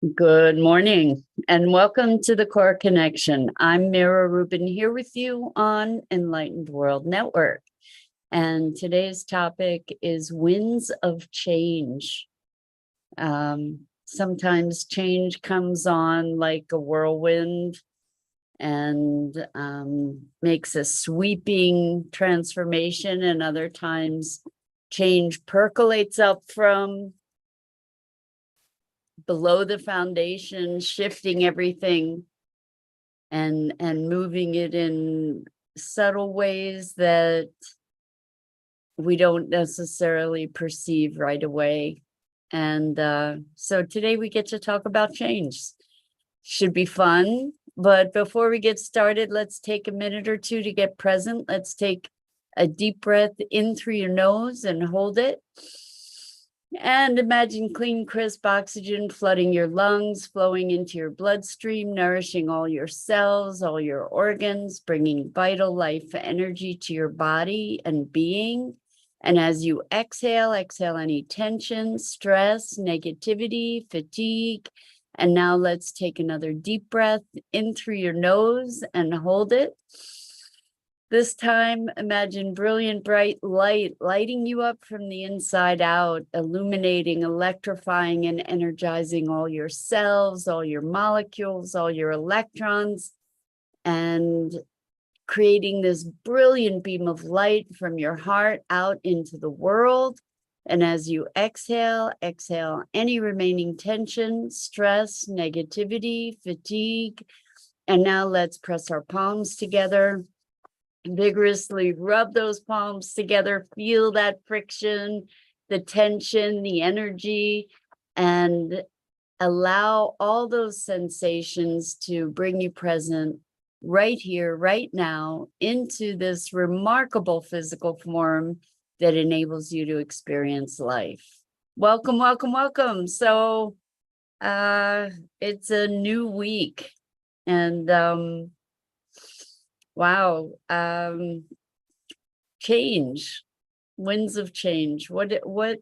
Good morning and welcome to the Core Connection. I'm Mira Rubin here with you on Enlightened World Network. And today's topic is winds of change. Sometimes change comes on like a whirlwind and makes a sweeping transformation, and other times change percolates up from below the foundation, shifting everything and moving it in subtle ways that we don't necessarily perceive right away. And so today we get to talk about change. Should be fun. But before we get started, let's take a minute or two to get present. Let's take a deep breath in through your nose and hold it. And imagine clean, crisp oxygen flooding your lungs, flowing into your bloodstream, nourishing all your cells, all your organs, bringing vital life energy to your body and being. And as you exhale any tension, stress, negativity, fatigue. And now let's take another deep breath in through your nose and hold it. This time, imagine brilliant, bright light lighting you up from the inside out, illuminating, electrifying, and energizing all your cells, all your molecules, all your electrons, and creating this brilliant beam of light from your heart out into the world. And as you exhale any remaining tension, stress, negativity, fatigue. And now let's press our palms together. Vigorously rub those palms together, feel that friction, the tension, the energy, and allow all those sensations to bring you present right here, right now, into this remarkable physical form that enables you to experience life. Welcome, welcome, welcome. So it's a new week, and wow, change, winds of change. What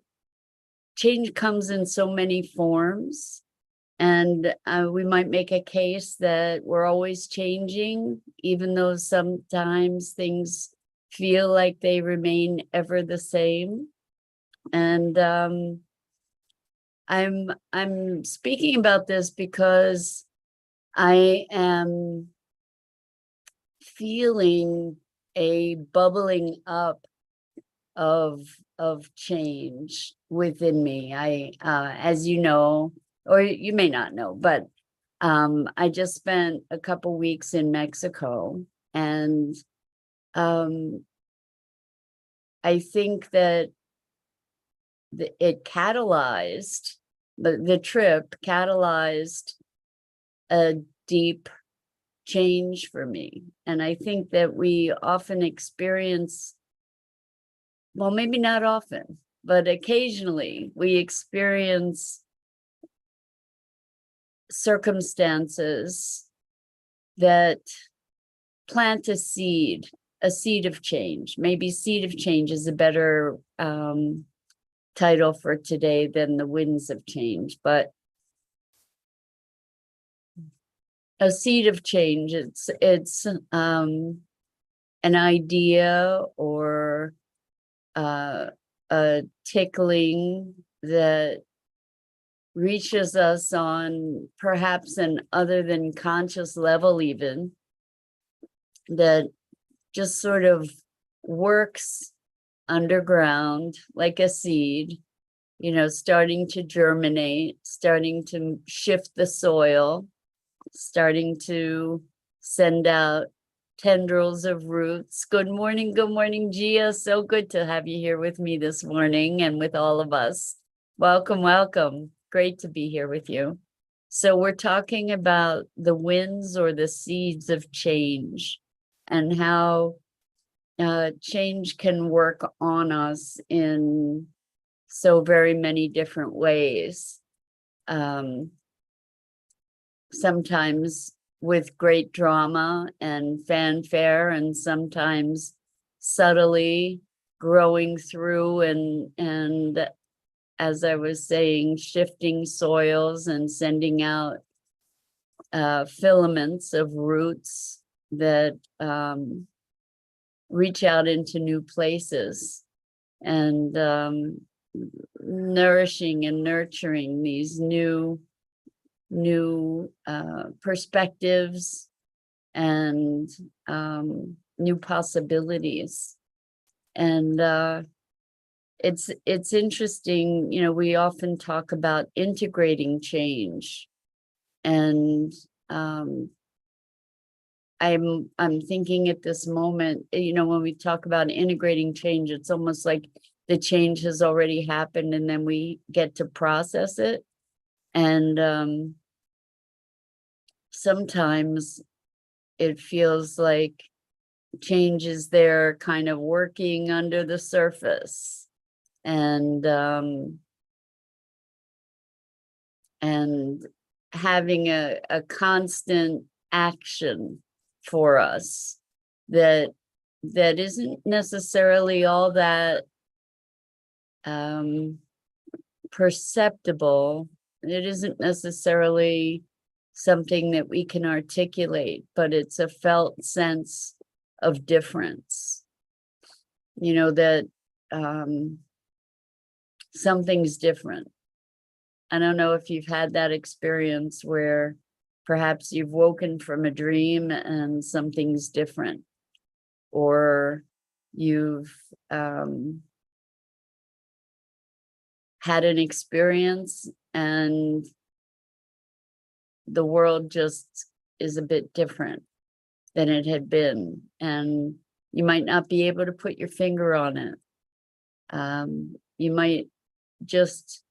change comes in so many forms, and we might make a case that we're always changing, even though sometimes things feel like they remain ever the same. And I'm speaking about this because I am feeling a bubbling up of change within me. As you know, or you may not know, but I just spent a couple weeks in Mexico, and I think that it catalyzed, the trip catalyzed a deep change for me. And I think that we often experience, well, maybe not often, but occasionally we experience circumstances that plant a seed of change. Maybe seed of change is a better title for today than the winds of change, but a seed of change. It's an idea or a tickling that reaches us on perhaps an other than conscious level, even, that just sort of works underground like a seed, starting to germinate, starting to shift the soil, starting to send out tendrils of roots. Good morning, Gia. So good to have you here with me this morning and with all of us. Welcome, welcome. Great to be here with you. So we're talking about the winds or the seeds of change, and how change can work on us in so very many different ways. Sometimes with great drama and fanfare, and sometimes subtly growing through and as I was saying, shifting soils and sending out filaments of roots that reach out into new places, and nourishing and nurturing these new perspectives and new possibilities. And it's interesting, you know, we often talk about integrating change, and I'm thinking at this moment, you know, when we talk about integrating change, it's almost like the change has already happened and then we get to process it. And sometimes it feels like change is there kind of working under the surface, and having a constant action for us that isn't necessarily all that perceptible. It isn't necessarily something that we can articulate, but it's a felt sense of difference. You know, that something's different. I don't know if you've had that experience where perhaps you've woken from a dream and something's different, or you've had an experience and the world just is a bit different than it had been, and you might not be able to put your finger on it. You might just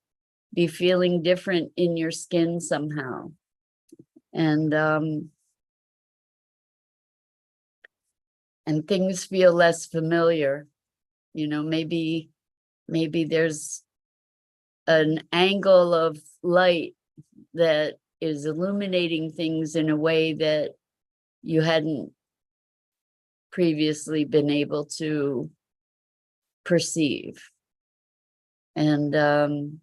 be feeling different in your skin somehow. And things feel less familiar. You know, maybe there's an angle of light that is illuminating things in a way that you hadn't previously been able to perceive. And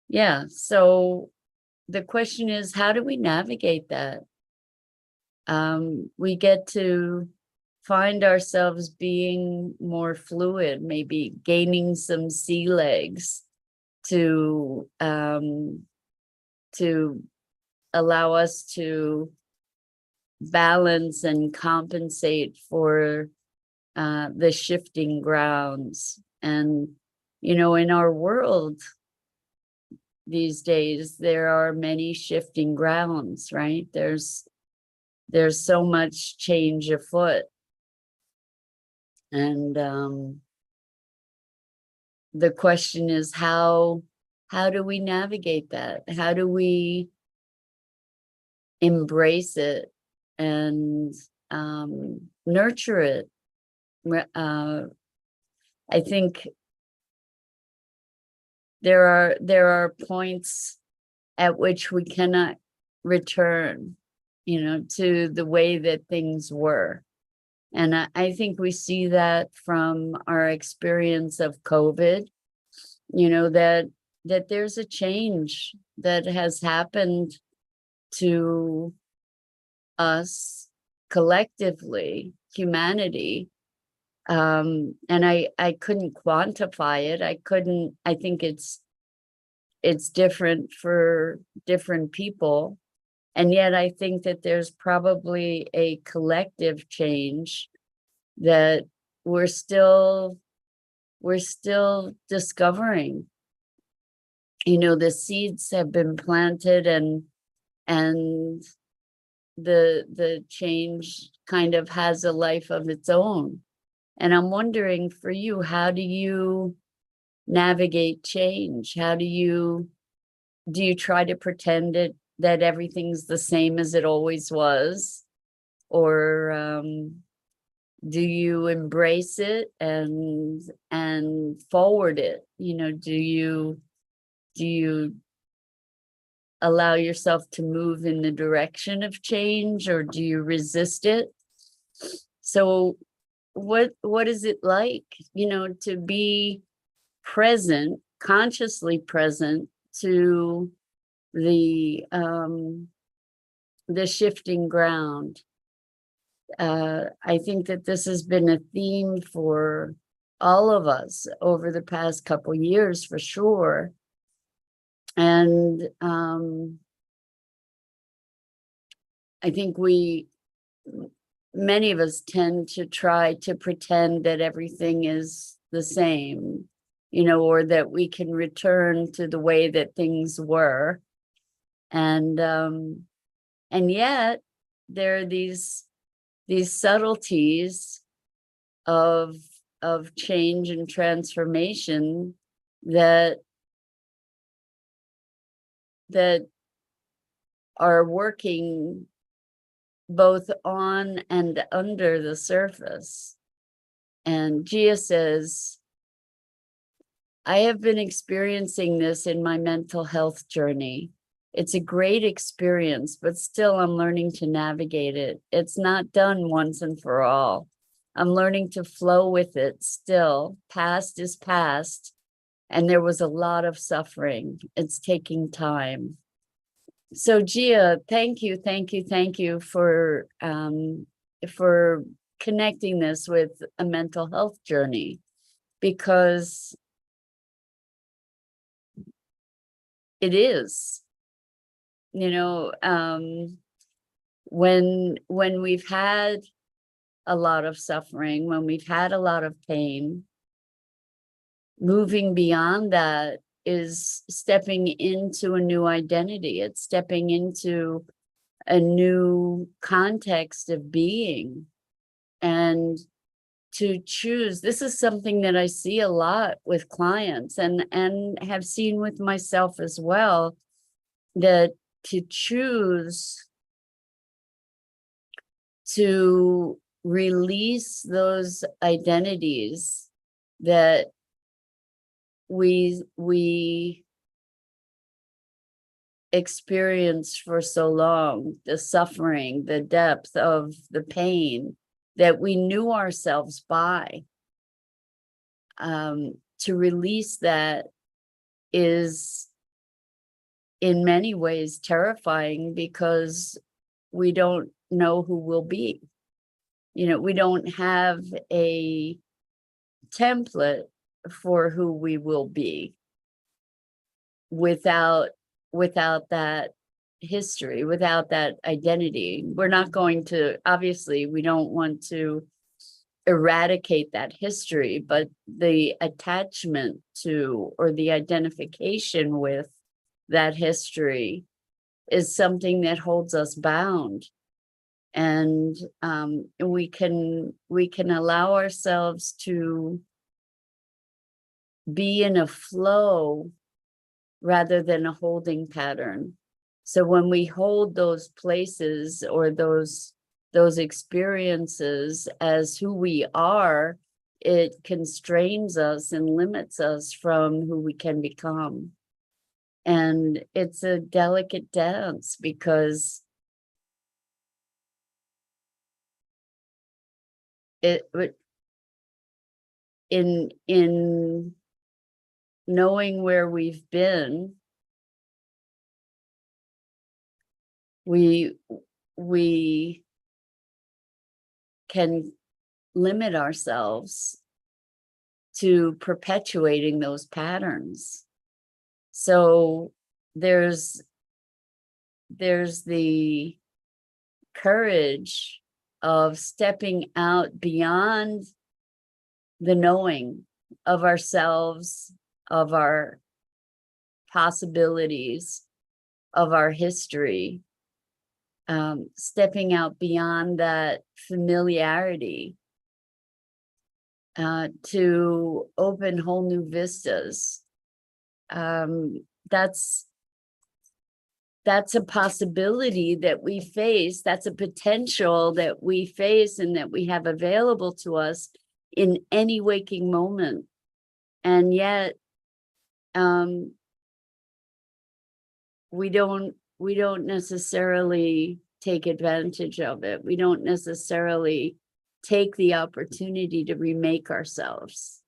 yeah, so the question is, how do we navigate that? We get to find ourselves being more fluid, maybe gaining some sea legs to allow us to balance and compensate for the shifting grounds. And, you know, in our world these days, there are many shifting grounds, right? There's so much change afoot. And the question is, how do we navigate that? How do we embrace it and nurture it? I think there are points at which we cannot return, you know, to the way that things were. And I think we see that from our experience of COVID, you know, that there's a change that has happened to us collectively, humanity. And I couldn't quantify it. I think it's different for different people. And yet I think that there's probably a collective change that we're still discovering. You know, the seeds have been planted, and the change kind of has a life of its own. And I'm wondering, for you, how do you navigate change? How do you try to pretend that everything's the same as it always was? Or do you embrace it and forward it? You know, do you allow yourself to move in the direction of change, or do you resist it? So what is it like, you know, to be present, consciously present to the shifting ground. I think that this has been a theme for all of us over the past couple years, for sure. And I think many of us tend to try to pretend that everything is the same, or that we can return to the way that things were. And yet there are these subtleties of change and transformation that are working both on and under the surface. And Gia says, I have been experiencing this in my mental health journey. It's a great experience, but still I'm learning to navigate it. It's not done once and for all. I'm learning to flow with it still. Past is past, and there was a lot of suffering. It's taking time. So Gia, thank you for connecting this with a mental health journey, because it is, when we've had a lot of suffering, when we've had a lot of pain, moving beyond that is stepping into a new identity. It's stepping into a new context of being. And to choose, this is something that I see a lot with clients and have seen with myself as well, that to choose to release those identities that we experienced for so long, the suffering, the depth of the pain that we knew ourselves by. To release that is in many ways terrifying, because we don't know who we'll be. We don't have a template for who we will be without that history, without that identity. We're not going to, obviously, we don't want to eradicate that history, but the attachment to, or the identification with that history is something that holds us bound. And we can allow ourselves to be in a flow rather than a holding pattern. So when we hold those places or those experiences as who we are, it constrains us and limits us from who we can become. And it's a delicate dance, because in knowing where we've been, we can limit ourselves to perpetuating those patterns. So there's the courage of stepping out beyond the knowing of ourselves, of our possibilities, of our history, stepping out beyond that familiarity to open whole new vistas. That's a possibility that we face. That's a potential that we face and that we have available to us in any waking moment. And yet, we don't necessarily take advantage of it. We don't necessarily take the opportunity to remake ourselves.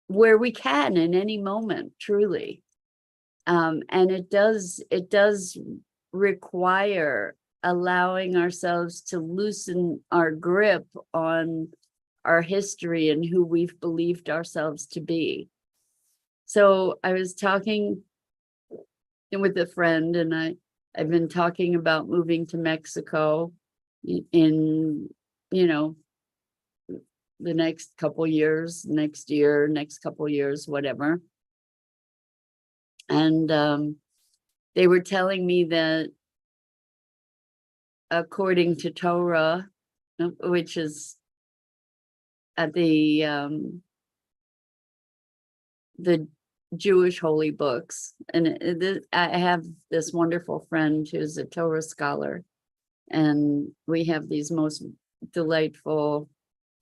where we can in any moment, truly. And it does require allowing ourselves to loosen our grip on our history and who we've believed ourselves to be. So I was talking with a friend, and I've been talking about moving to Mexico in, you know, the next couple years, next year, next couple years, whatever. And they were telling me that according to Torah, which is at the Jewish holy books, and I have this wonderful friend who's a Torah scholar, and we have these most delightful,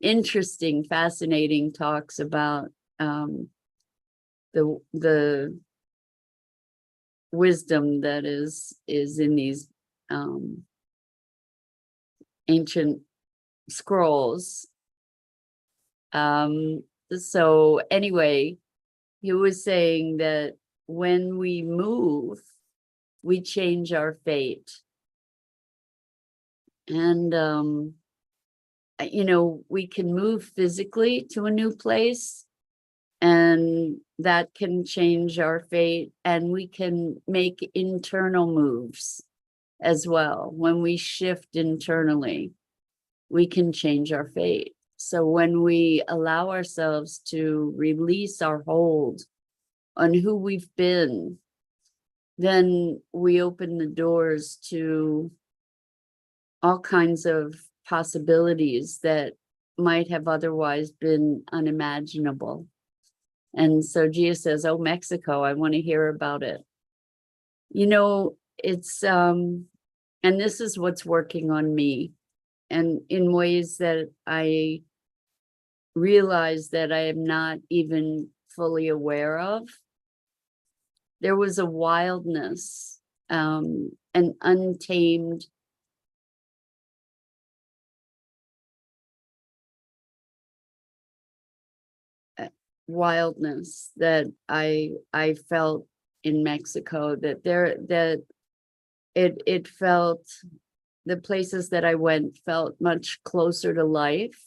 interesting, fascinating talks about the wisdom that is in these ancient scrolls. So anyway, he was saying that when we move, we change our fate. And you know, we can move physically to a new place, and that can change our fate, and we can make internal moves as well. When we shift internally, we can change our fate. So when we allow ourselves to release our hold on who we've been, then we open the doors to all kinds of possibilities that might have otherwise been unimaginable. And so Gia says, oh, Mexico, I want to hear about it. You know, it's, and this is what's working on me, and in ways that I realize that I am not even fully aware of. There was a wildness, an untamed wildness that I felt in Mexico, that it felt, the places that I went felt much closer to life,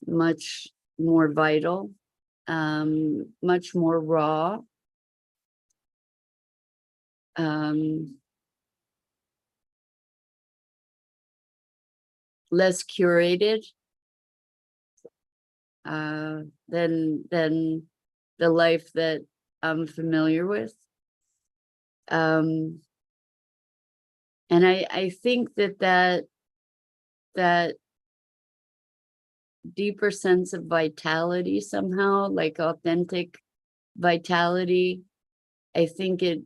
much more vital, much more raw, less curated than the life that I'm familiar with. And I think that deeper sense of vitality, somehow, like authentic vitality, I think it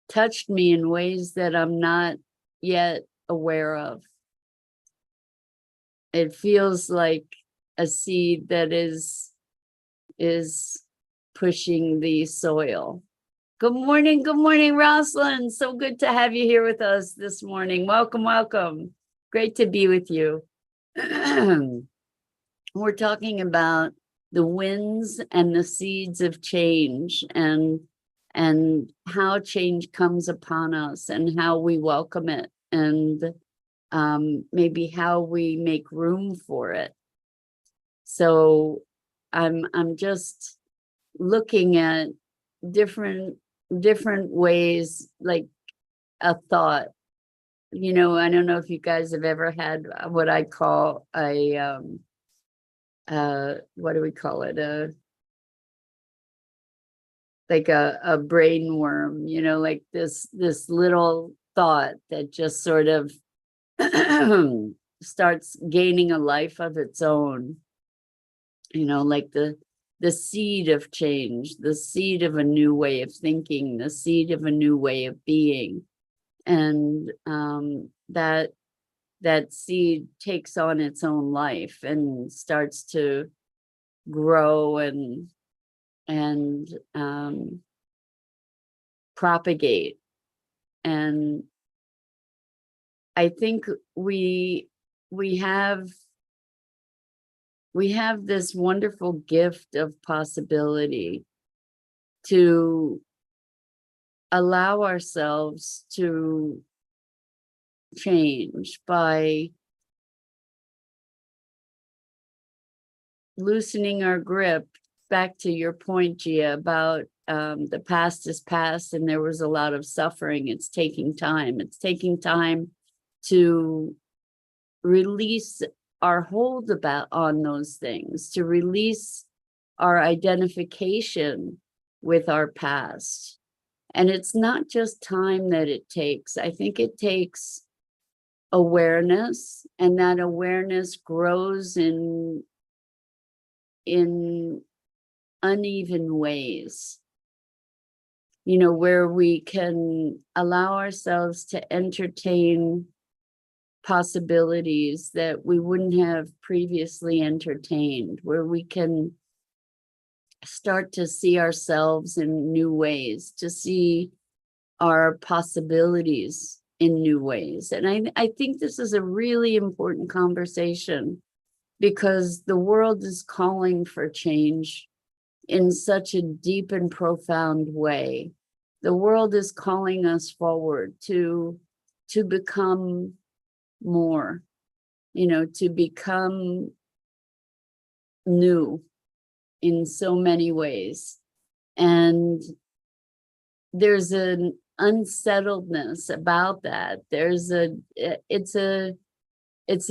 touched me in ways that I'm not yet aware of. It feels like a seed that is pushing the soil. Good morning, Rosalind. So good to have you here with us this morning. Welcome, welcome. Great to be with you. We're talking about the winds and the seeds of change, and how change comes upon us and how we welcome it, and maybe how we make room for it. So I'm just looking at different ways, like a thought. You know, I don't know if you guys have ever had what I call a what do we call it? Like a brain worm, you know, like this little thought that just sort of starts gaining a life of its own, you know, like the seed of change, the seed of a new way of thinking, the seed of a new way of being. And that seed takes on its own life and starts to grow and propagate. And I think we have we have this wonderful gift of possibility to allow ourselves to change by loosening our grip. Back to your point, Gia, about the past is past and there was a lot of suffering. It's taking time. It's taking time to release our hold on those things, to release our identification with our past. And it's not just time that it takes. I think it takes awareness, and that awareness grows in uneven ways, you know, where we can allow ourselves to entertain possibilities that we wouldn't have previously entertained, where we can start to see ourselves in new ways, to see our possibilities in new ways. And I think this is a really important conversation, because the world is calling for change in such a deep and profound way. The world is calling us forward to become more, you know, to become new in so many ways. And there's an unsettledness about that. It's a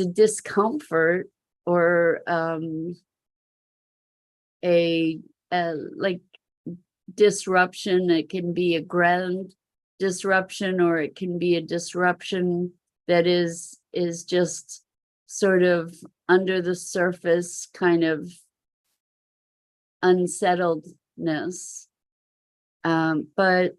discomfort, or a like disruption. It can be a grand disruption, or it can be a disruption that is just sort of under the surface kind of unsettledness. But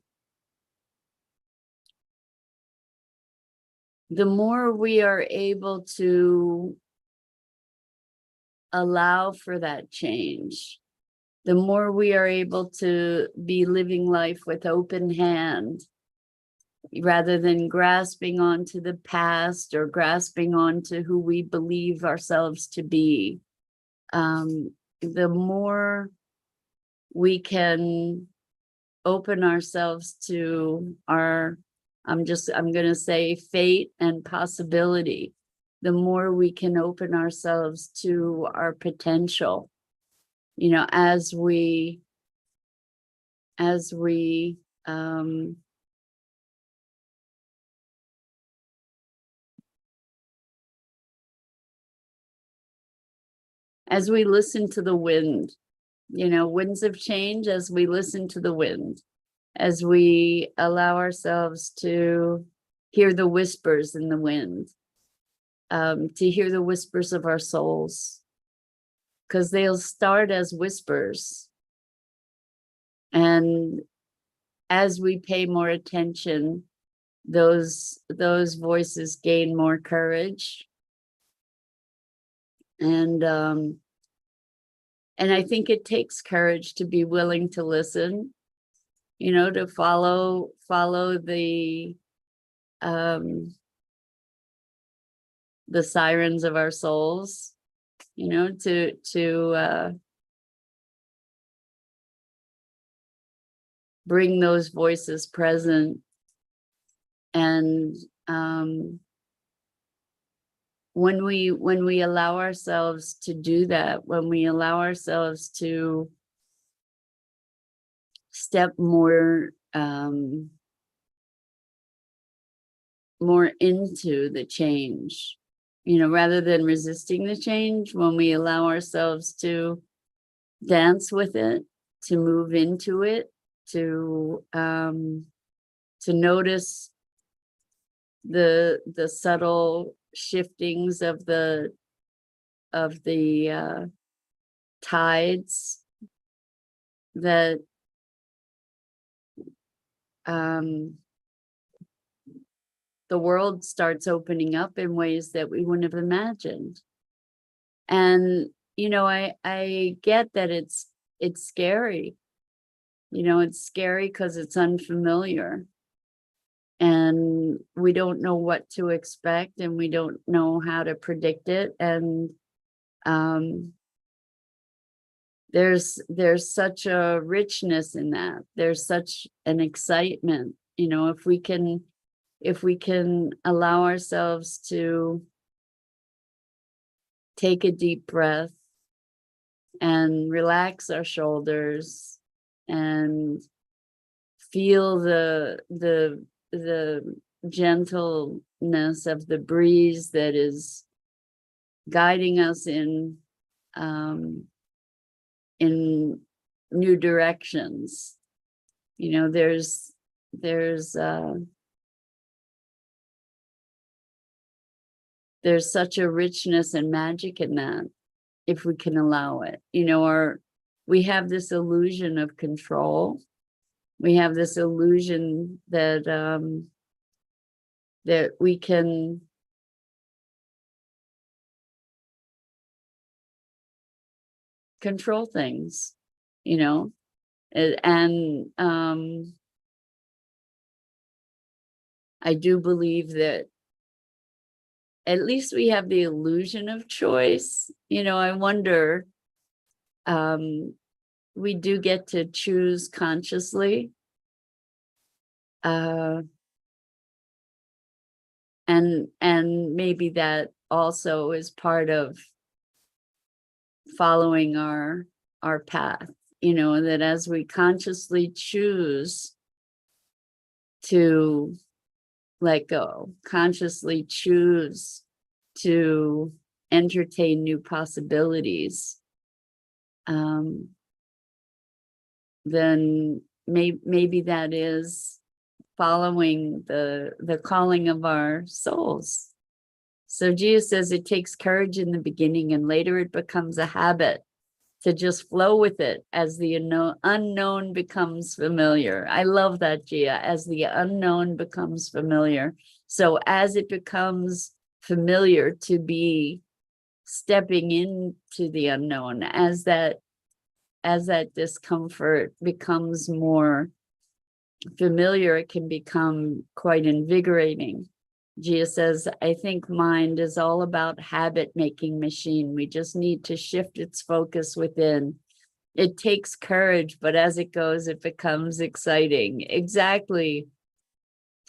the more we are able to allow for that change, the more we are able to be living life with open hand, rather than grasping onto the past or grasping onto who we believe ourselves to be. The more we can open ourselves to our, I'm going to say fate and possibility, the more we can open ourselves to our potential, you know, as we as we listen to the wind, you know, winds of change, as we listen to the wind, as we allow ourselves to hear the whispers in the wind, to hear the whispers of our souls, because they'll start as whispers. And as we pay more attention, those voices gain more courage. And I think it takes courage to be willing to listen, you know, to follow the sirens of our souls, you know, to bring those voices present. And when we allow ourselves to do that, when we allow ourselves to step more into the change, you know, rather than resisting the change, when we allow ourselves to dance with it, to move into it, to notice the subtle shiftings of the tides, that the world starts opening up in ways that we wouldn't have imagined. And, you know, I get that it's scary. You know, it's scary because it's unfamiliar. And we don't know what to expect, and we don't know how to predict it. And there's such a richness in that. There's such an excitement, if we can allow ourselves to take a deep breath and relax our shoulders and feel the gentleness of the breeze that is guiding us in new directions. There's such a richness and magic in that, if we can allow it. Or we have this illusion of control. We have this illusion that that we can control things, and I do believe that at least we have the illusion of choice. I wonder, we do get to choose consciously. And maybe that also is part of following our path, that as we consciously choose to let go, consciously choose to entertain new possibilities, then maybe that is following the calling of our souls. So Jesus says it takes courage in the beginning, and later it becomes a habit to just flow with it as the unknown becomes familiar. I love that, Gia, as the unknown becomes familiar. So as it becomes familiar to be stepping into the unknown, as that discomfort becomes more familiar, it can become quite invigorating. Gia says, I think mind is all about habit-making machine. We just need to shift its focus within. It takes courage, but as it goes, it becomes exciting. Exactly.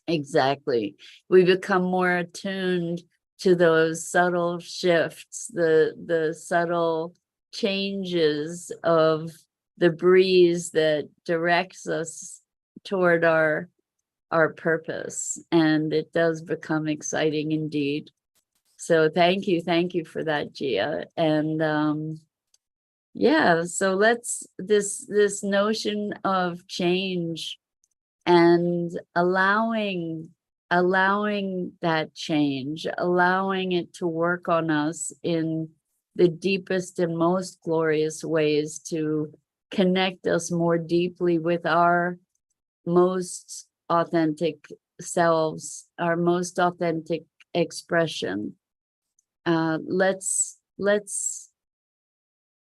We become more attuned to those subtle shifts, the subtle changes of the breeze that directs us toward our purpose, and it does become exciting indeed. So thank you for that, Gia. And yeah, so let's this notion of change and allowing that change, allowing it to work on us in the deepest and most glorious ways, to connect us more deeply with our most authentic selves, our most authentic expression. Let's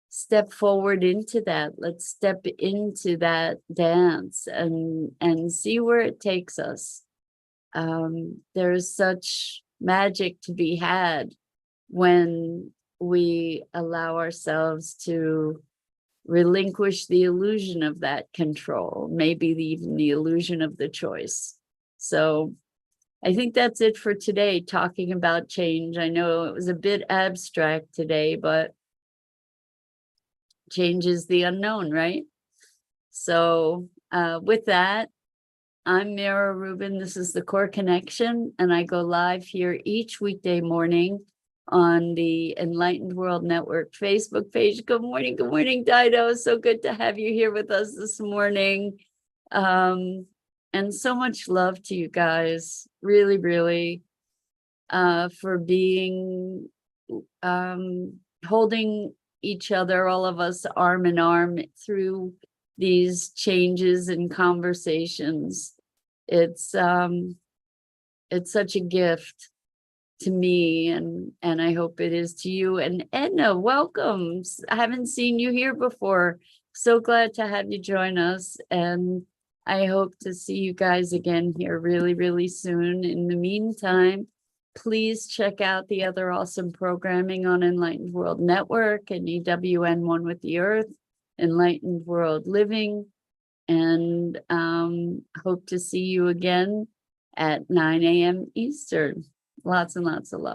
step forward into that. Let's step into that dance and see where it takes us. There's such magic to be had when we allow ourselves to relinquish the illusion of that control, maybe even the illusion of the choice. So I think that's it for today, talking about change. I know it was a bit abstract today, but change is the unknown, right? So with that, I'm Mira Rubin. This is the Core Connection, and I go live here each weekday morning on the Enlightened World Network Facebook page. Good morning, Dido. So good to have you here with us this morning. And so much love to you guys, really, for being, holding each other, all of us arm in arm through these changes and conversations. It's such a gift to me, and I hope it is to you. And Edna, welcome. I haven't seen you here before. So glad to have you join us, and I hope to see you guys again here really soon. In the meantime, please check out the other awesome programming on Enlightened World Network and EWN One with the Earth. enlightened world living. And hope to see you again at 9 a.m. Eastern. Lots and lots of love.